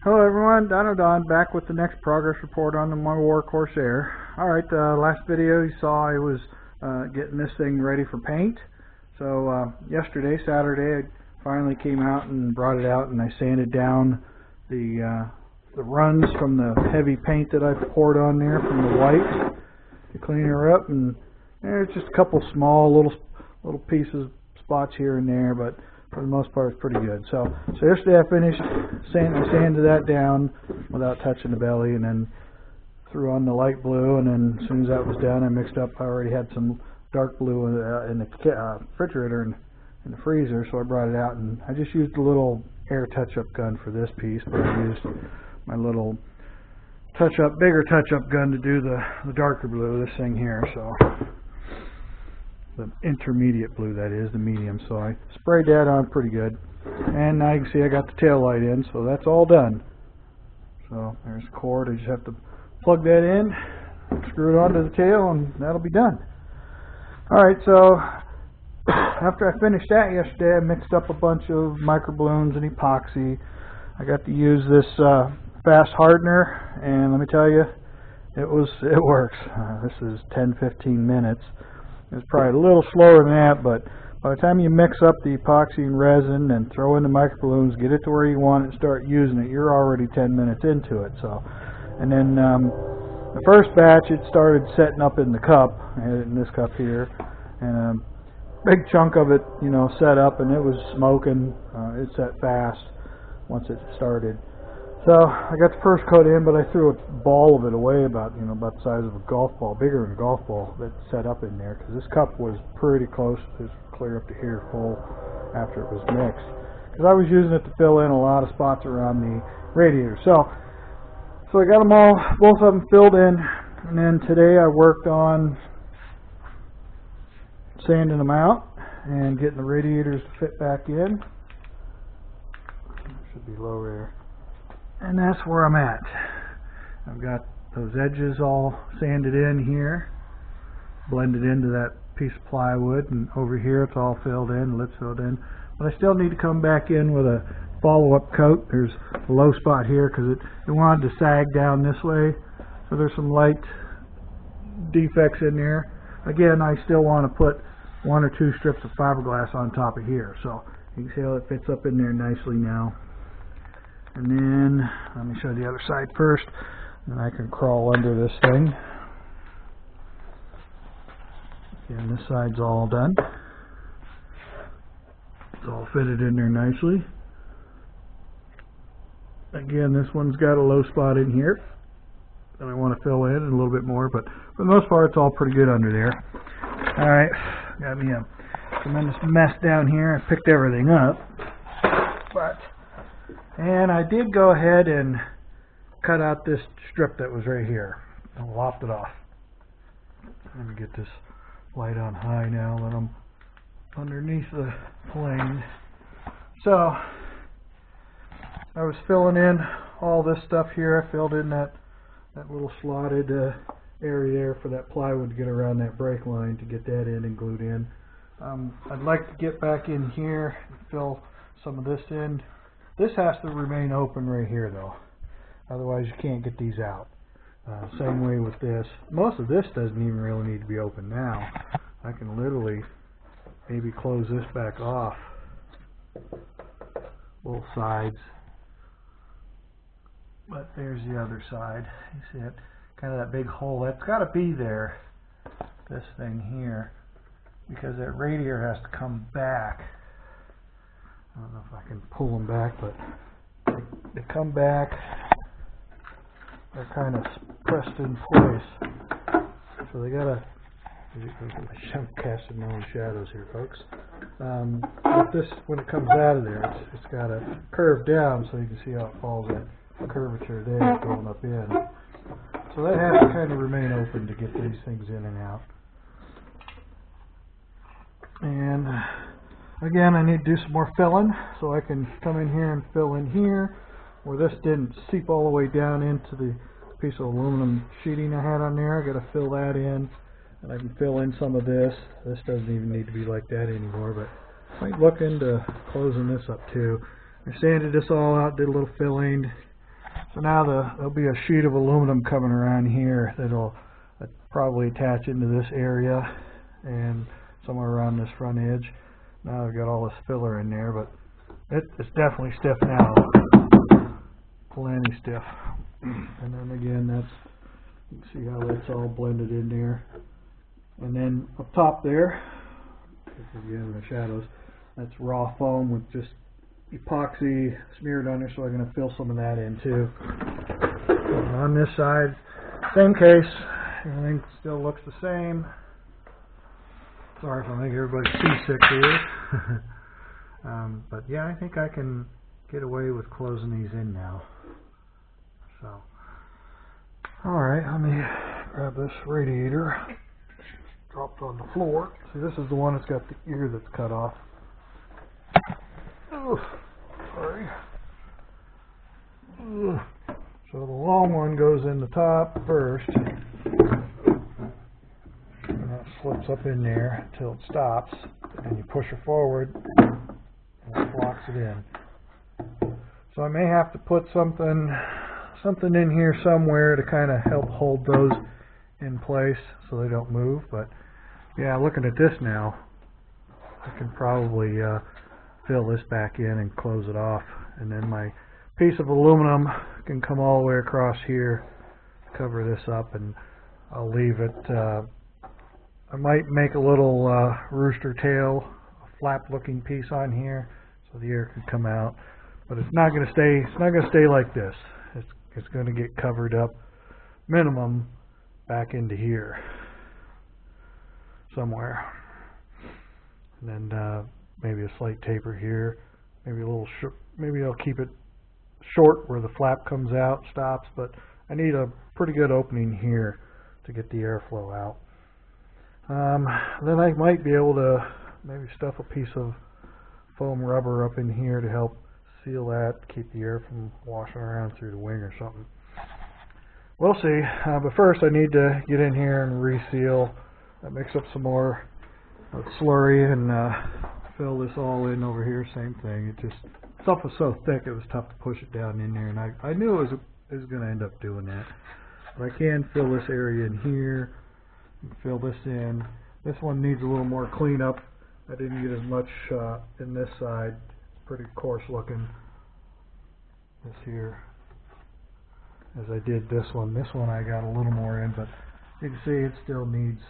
Hello everyone, Don back with the next progress report on the War Corsair. Alright, last video you saw I was getting this thing ready for paint. So yesterday, Saturday, I finally came out and brought it out and I sanded down the runs from the heavy paint that I poured on there from the white to clean her up, and there's just a couple small little pieces, spots here and there, but for the most part it's pretty good. So yesterday I finished I sanded that down without touching the belly, and then threw on the light blue, and then as soon as that was done I mixed up. I already had some dark blue in the refrigerator and in the freezer, so I brought it out and I just used a little air touch-up gun for this piece, but I used my little bigger touch-up gun to do the darker blue, this thing here. So the intermediate blue, that is, the medium. So I sprayed that on pretty good, and now you can see I got the tail light in, so that's all done. So there's the cord. I just have to plug that in, screw it onto the tail, and that'll be done. Alright, so after I finished that yesterday, I mixed up a bunch of microbloons and epoxy. I got to use this fast hardener, and let me tell you, it works. This is 10-15 minutes. It's probably a little slower than that, but by the time you mix up the epoxy and resin and throw in the microbloons, get it to where you want it, and start using it, you're already 10 minutes into it. So, and then the first batch, it started setting up in the cup, in this cup here, and a big chunk of it, set up, and it was smoking. It set fast once it started. So I got the first coat in, but I threw a ball of it away about the size of a golf ball, bigger than a golf ball, that set up in there, because this cup was pretty close. It was clear up to here full after it was mixed, because I was using it to fill in a lot of spots around the radiator. So I got them all, both of them filled in, and then today I worked on sanding them out and getting the radiators to fit back in. Should be low there. And that's where I'm at. I've got those edges all sanded in here, blended into that piece of plywood, and over here it's all filled in, the lips filled in. But I still need to come back in with a follow-up coat. There's a low spot here because it wanted to sag down this way, so there's some light defects in there. Again, I still want to put 1 or 2 strips of fiberglass on top of here, so you can see how it fits up in there nicely now. And then let me show you the other side first, and I can crawl under this thing. And this side's all done. It's all fitted in there nicely. Again, this one's got a low spot in here that I want to fill in a little bit more, but for the most part it's all pretty good under there. Alright, got me a tremendous mess down here. I picked everything up, and I did go ahead and cut out this strip that was right here. I lopped it off. Let me get this light on high now that I'm underneath the plane. So I was filling in all this stuff here. I filled in that little slotted area there for that plywood to get around that brake line, to get that in and glued in. I'd like to get back in here and fill some of this in. This has to remain open right here though, otherwise you can't get these out. Same way with this. Most of this doesn't even really need to be open now. I can literally maybe close this back off, both sides. But there's the other side. You see it? Kind of that big hole. That's got to be there, this thing here, because that radiator has to come back. I don't know if I can pull them back, but they come back. They're kind of pressed in place. So they got to, I'm casting my own shadows here, folks. But this, when it comes out of there, it's got to curve down so you can see how it falls in. Curvature there going up in. So that has to kind of remain open to get these things in and out. And again, I need to do some more filling, so I can come in here and fill in here where this didn't seep all the way down into the piece of aluminum sheeting I had on there. I got to fill that in, and I can fill in some of this. This doesn't even need to be like that anymore, but I might look into closing this up too. I sanded this all out, did a little filling, So now there'll be a sheet of aluminum coming around here that'll probably attach into this area and somewhere around this front edge. Now I've got all this filler in there, but it's definitely stiff now. Plenty stiff. And then again, you can see how that's all blended in there. And then up top there, again the shadows, that's raw foam with just epoxy smeared on there, so I'm going to fill some of that in too. And on this side, same case, everything still looks the same. Sorry if I make everybody seasick here. But yeah, I think I can get away with closing these in now. So, alright, let me grab this radiator. Dropped on the floor. See, this is the one that's got the ear that's cut off. Oh, sorry. So the long one goes in the top first. And that slips up in there until it stops. And you push it forward and it locks it in. So I may have to put something in here somewhere to kind of help hold those in place so they don't move. But yeah, looking at this now, I can probably fill this back in and close it off, and then my piece of aluminum can come all the way across here, cover this up, and I'll leave it. I might make a little rooster tail, a flap looking piece on here so the air can come out, but it's not going to stay. It's not going to stay like this. It's going to get covered up minimum back into here somewhere, and then maybe a slight taper here, maybe a little maybe I'll keep it short where the flap comes out, stops, but I need a pretty good opening here to get the airflow out. Then I might be able to maybe stuff a piece of foam rubber up in here to help seal that, keep the air from washing around through the wing or something. We'll see, but first I need to get in here and reseal. Mix up some more slurry and fill this all in over here. Same thing. Stuff was so thick it was tough to push it down in there, and I knew it was going to end up doing that. But I can fill this area in here and fill this in. This one needs a little more cleanup. I didn't get as much in this side. Pretty coarse looking. This here, as I did this one. This one I got a little more in, but you can see it still needs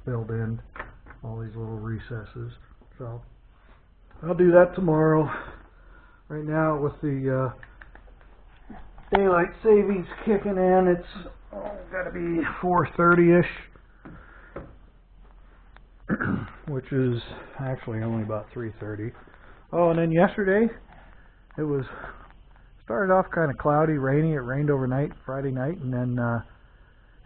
filled in, all these little recesses. So I'll do that tomorrow. Right now, with the daylight savings kicking in, it's got to be 4:30ish, which is actually only about 3:30. Oh, and then yesterday it started off kind of cloudy, rainy. It rained overnight, Friday night, and then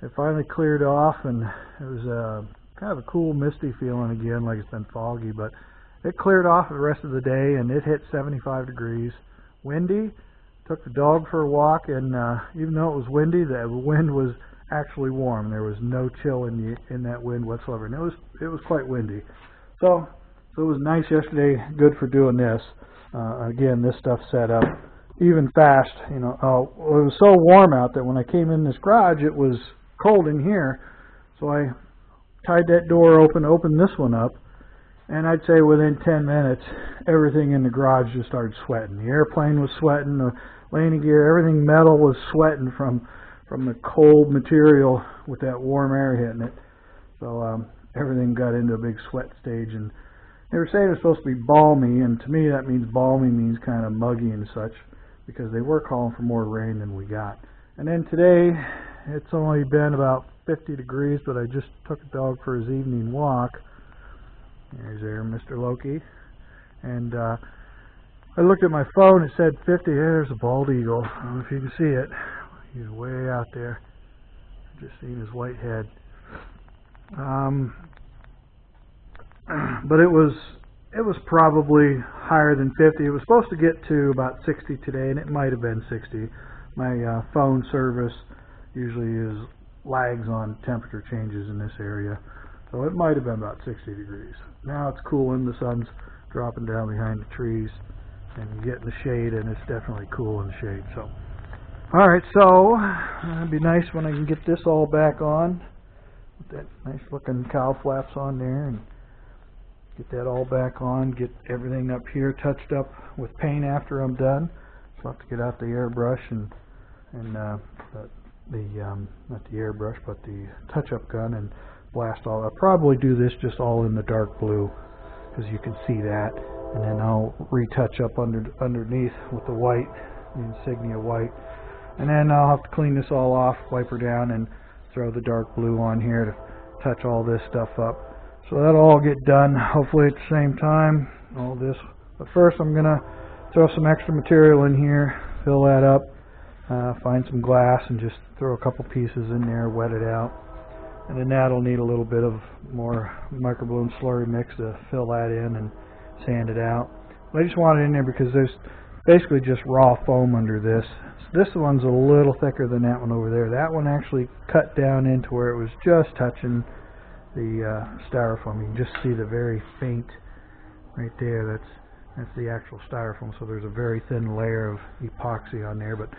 it finally cleared off, and it was kind of a cool, misty feeling again, like it's been foggy, but it cleared off the rest of the day, and it hit 75 degrees. Windy. Took the dog for a walk, and even though it was windy, the wind was actually warm. There was no chill in that wind whatsoever, and it was quite windy. So it was nice yesterday. Good for doing this. Again, this stuff set up even fast. You know, it was so warm out that when I came in this garage, it was cold in here. So I tied that door open, opened this one up, and I'd say within 10 minutes, everything in the garage just started sweating. The airplane was sweating, the landing gear, everything metal was sweating from the cold material with that warm air hitting it. So everything got into a big sweat stage, and they were saying it was supposed to be balmy, and to me that means balmy means kind of muggy and such, because they were calling for more rain than we got. And then today, it's only been about 50 degrees, but I just took a dog for his evening walk. There's Mr. Loki. And I looked at my phone, it said 50. There's a bald eagle. I don't know if you can see it. He's way out there. I just seen his white head. But it was probably higher than 50. It was supposed to get to about 60 today, and it might have been 60. My phone service usually lags on temperature changes in this area, so it might have been about 60 degrees. Now it's cooling. The sun's dropping down behind the trees, and you get in the shade, and it's definitely cool in the shade. So Alright, so it'd be nice when I can get this all back on. With that nice looking cowl flaps on there, and get that all back on, get everything up here touched up with paint after I'm done. So I'll have to get out the airbrush and not the airbrush, but the touch-up gun, and blast all. I'll probably do this just all in the dark blue, because you can see that, and then I'll retouch up underneath with the white, the insignia white, and then I'll have to clean this all off, wipe her down, and throw the dark blue on here to touch all this stuff up. So that'll all get done hopefully at the same time, all this. But first I'm gonna throw some extra material in here, fill that up, find some glass and just throw a couple pieces in there, wet it out. And then that'll need a little bit of more microbloom slurry mix to fill that in and sand it out. But I just want it in there because there's basically just raw foam under this. So this one's a little thicker than that one over there. That one actually cut down into where it was just touching the styrofoam. You can just see the very faint right there. That's the actual styrofoam. So there's a very thin layer of epoxy on there, but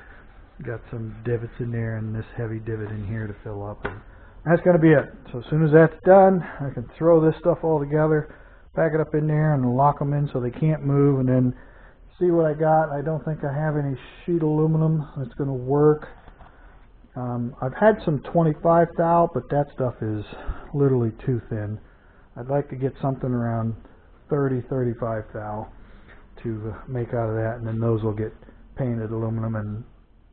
got some divots in there and this heavy divot in here to fill up. And that's going to be it. So as soon as that's done, I can throw this stuff all together, pack it up in there, and lock them in so they can't move, and then see what I got. I don't think I have any sheet aluminum that's going to work. I've had some 25 thou, but that stuff is literally too thin. I'd like to get something around 30-35 thou to make out of that, and then those will get painted aluminum, and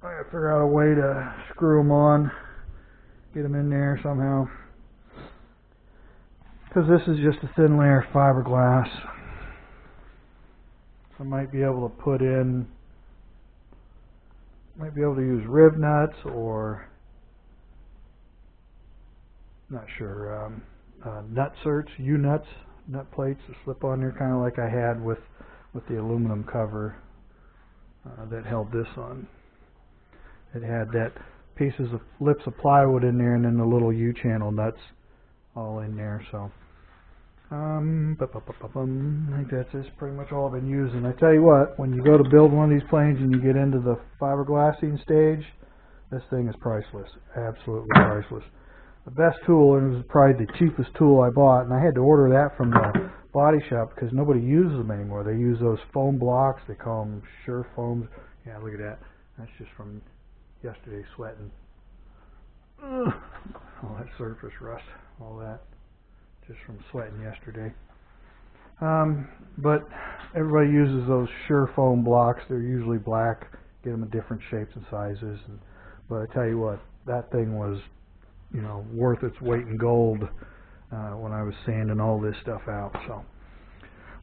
I gotta figure out a way to screw them on, get them in there somehow, because this is just a thin layer of fiberglass. I might be able to put in, might be able to use rib nuts, or not sure, nut certs, U-nuts, nut plates to slip on there, kind of like I had with the aluminum cover that held this on. It had that pieces of lips of plywood in there, and then the little U-channel nuts all in there. So I think that's pretty much all I've been using. I tell you what, when you go to build one of these planes and you get into the fiberglassing stage, this thing is priceless, absolutely priceless. The best tool, and it was probably the cheapest tool I bought, and I had to order that from the body shop because nobody uses them anymore. They use those foam blocks, they call them Sure Foams. Yeah, look at that. That's just from yesterday sweating. Ugh. All that surface rust, all that, just from sweating yesterday. But everybody uses those Sure Foam blocks. They're usually black. Get them in different shapes and sizes. But I tell you what, that thing was, you know, worth its weight in gold when I was sanding all this stuff out. So,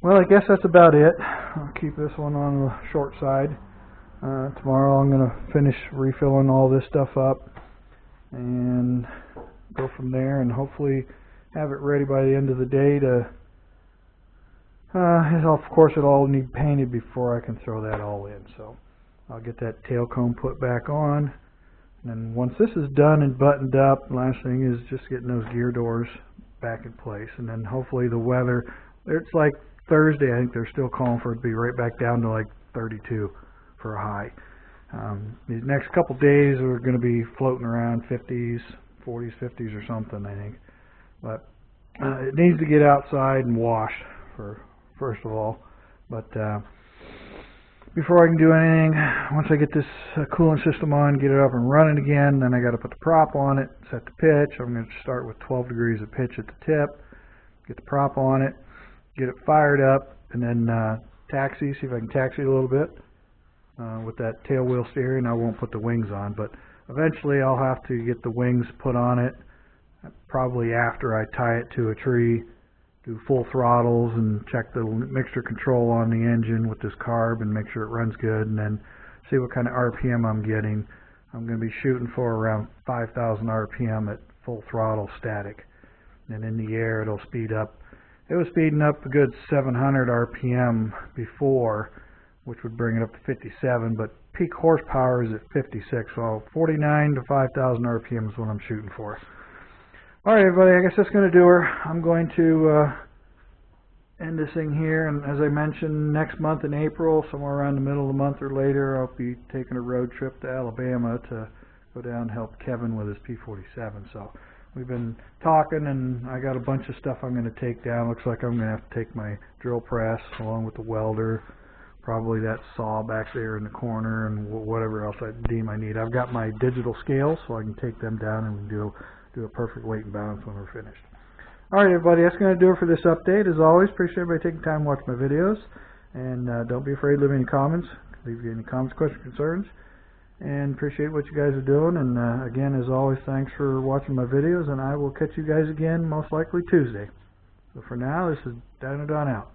well, I guess that's about it. I'll keep this one on the short side. Tomorrow I'm going to finish refilling all this stuff up and go from there, and hopefully have it ready by the end of the day to, of course it'll all need painted before I can throw that all in. So I'll get that tail cone put back on, and then once this is done and buttoned up, the last thing is just getting those gear doors back in place, and then hopefully the weather, it's like Thursday, I think they're still calling for it to be right back down to like 32 for a high. These next couple days we're going to be floating around 50s, 40s, 50s or something, I think. But it needs to get outside and wash first of all. But before I can do anything, once I get this cooling system on, get it up and running again, then I got to put the prop on it, set the pitch. I'm going to start with 12 degrees of pitch at the tip, get the prop on it, get it fired up, and then taxi, see if I can taxi it a little bit. With that tail wheel steering, I won't put the wings on, but eventually I'll have to get the wings put on it, probably after I tie it to a tree, do full throttles and check the mixture control on the engine with this carb and make sure it runs good, and then see what kind of RPM I'm getting. I'm going to be shooting for around 5,000 RPM at full throttle static, and in the air it'll speed up. It was speeding up a good 700 RPM before, which would bring it up to 57, but peak horsepower is at 56, so 49 to 5,000 RPM is what I'm shooting for. Alright everybody, I guess that's going to do her. I'm going to end this thing here. And as I mentioned, next month in April, somewhere around the middle of the month or later, I'll be taking a road trip to Alabama to go down and help Kevin with his P-47. So we've been talking, and I got a bunch of stuff I'm going to take down. Looks like I'm going to have to take my drill press along with the welder, probably that saw back there in the corner, and whatever else I deem I need. I've got my digital scales, so I can take them down and do a perfect weight and balance when we're finished. Alright everybody, that's going to do it for this update. As always, appreciate everybody taking time to watch my videos. And don't be afraid to leave any comments. Leave any comments, questions, concerns. And appreciate what you guys are doing. And again, as always, thanks for watching my videos. And I will catch you guys again most likely Tuesday. So for now, this is Dino Don out.